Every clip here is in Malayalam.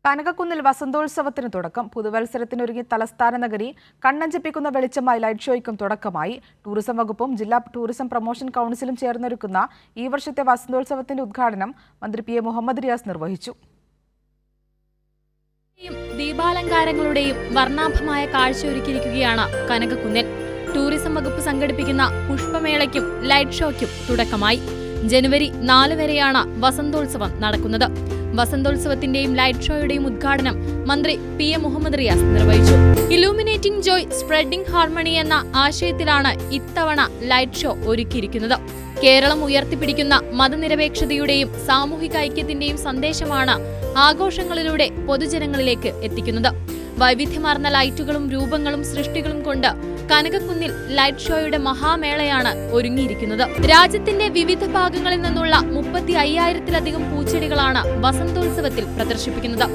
കനകക്കുന്നിൽ വസന്തോത്സവത്തിന് തുടക്കം. പുതുവത്സരത്തിനൊരുങ്ങി തലസ്ഥാന നഗരി. കണ്ണഞ്ചിപ്പിക്കുന്ന വെളിച്ചമായി ലൈറ്റ് ഷോയ്ക്കും തുടക്കമായി. ടൂറിസം വകുപ്പും ജില്ലാ ടൂറിസം പ്രൊമോഷൻ കൗൺസിലും ചേർന്നൊരുക്കുന്ന ഈ വർഷത്തെ വസന്തോത്സവത്തിന്റെ ഉദ്ഘാടനം മന്ത്രി പി എ മുഹമ്മദ് റിയാസ് നിർവഹിച്ചു. ദീപാലങ്കാരങ്ങളുടെയും വർണ്ണാഭമായ കാഴ്ചയൊരുക്കിയിരിക്കുകയാണ് കനകക്കുന്നിൽ. ടൂറിസം വകുപ്പ് സംഘടിപ്പിക്കുന്ന പുഷ്പമേളയ്ക്കും ലൈറ്റ് ഷോയ്ക്കും തുടക്കമായി. ജനുവരി 4 വരെയാണ് വസന്തോത്സവം നടക്കുന്നത്. വസന്തോത്സവത്തിന്റെയും ലൈറ്റ് ഷോയുടെയും ഉദ്ഘാടനം മന്ത്രി പി എ മുഹമ്മദ് റിയാസ് നിർവഹിച്ചു. ഇലൂമിനേറ്റിംഗ് ജോയ് സ്പ്രെഡിംഗ് ഹാർമണി എന്ന ആശയത്തിലാണ് ഇത്തവണ ലൈറ്റ് ഷോ ഒരുക്കിയിരിക്കുന്നത്. കേരളം ഉയർത്തിപ്പിടിക്കുന്ന മതനിരപേക്ഷതയുടെയും സാമൂഹിക ഐക്യത്തിന്റെയും സന്ദേശമാണ് ആഘോഷങ്ങളിലൂടെ പൊതുജനങ്ങളിലേക്ക് എത്തിക്കുന്നത്. വൈവിധ്യമാർന്ന ലൈറ്റുകളും രൂപങ്ങളും സൃഷ്ടികളും കൊണ്ട് കനകക്കുന്നിൽ ലൈറ്റ് ഷോയുടെ മഹാമേളയാണ് ഒരുങ്ങിയിരിക്കുന്നത്. രാജ്യത്തിന്റെ വിവിധ ഭാഗങ്ങളിൽ നിന്നുള്ള 35,000-ലധികം പൂച്ചെടികളാണ് വസന്തോത്സവത്തിൽ പ്രദർശിപ്പിക്കുന്നത്.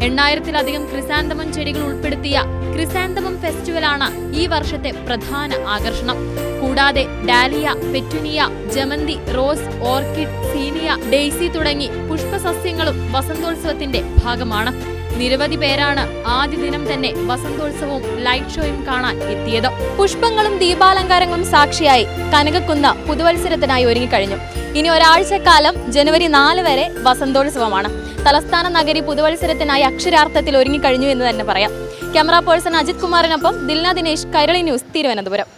8,000-ലധികം ക്രിസാന്തമം ചെടികൾ ഉൾപ്പെടുത്തിയ ക്രിസാന്തമം ഫെസ്റ്റിവലാണ് ഈ വർഷത്തെ പ്രധാന ആകർഷണം. കൂടാതെ ഡാലിയ, പെറ്റുനിയ, ജമന്തി, റോസ്, ഓർക്കിഡ്, സീനിയ, ഡെയ്സി തുടങ്ങി പുഷ്പസസ്യങ്ങളും വസന്തോത്സവത്തിന്റെ ഭാഗമാണ്. നിരവധി പേരാണ് ആദ്യ ദിനം തന്നെ വസന്തോത്സവവും ലൈറ്റ് ഷോയും കാണാൻ എത്തിയത്. പുഷ്പങ്ങളും ദീപാലങ്കാരങ്ങളും സാക്ഷിയായി കനകക്കുന്ന് പുതുവത്സരത്തിനായി ഒരുങ്ങിക്കഴിഞ്ഞു. ഇനി ഒരാഴ്ചക്കാലം ജനുവരി 4 വരെ വസന്തോത്സവമാണ്. തലസ്ഥാന നഗരി പുതുവത്സരത്തിനായി അക്ഷരാർത്ഥത്തിൽ ഒരുങ്ങിക്കഴിഞ്ഞു എന്ന് തന്നെ പറയാം. ക്യാമറ പേഴ്സൺ അജിത് കുമാറിനൊപ്പം ദിൽന ദിനേശ്, കൈരളി ന്യൂസ്, തിരുവനന്തപുരം.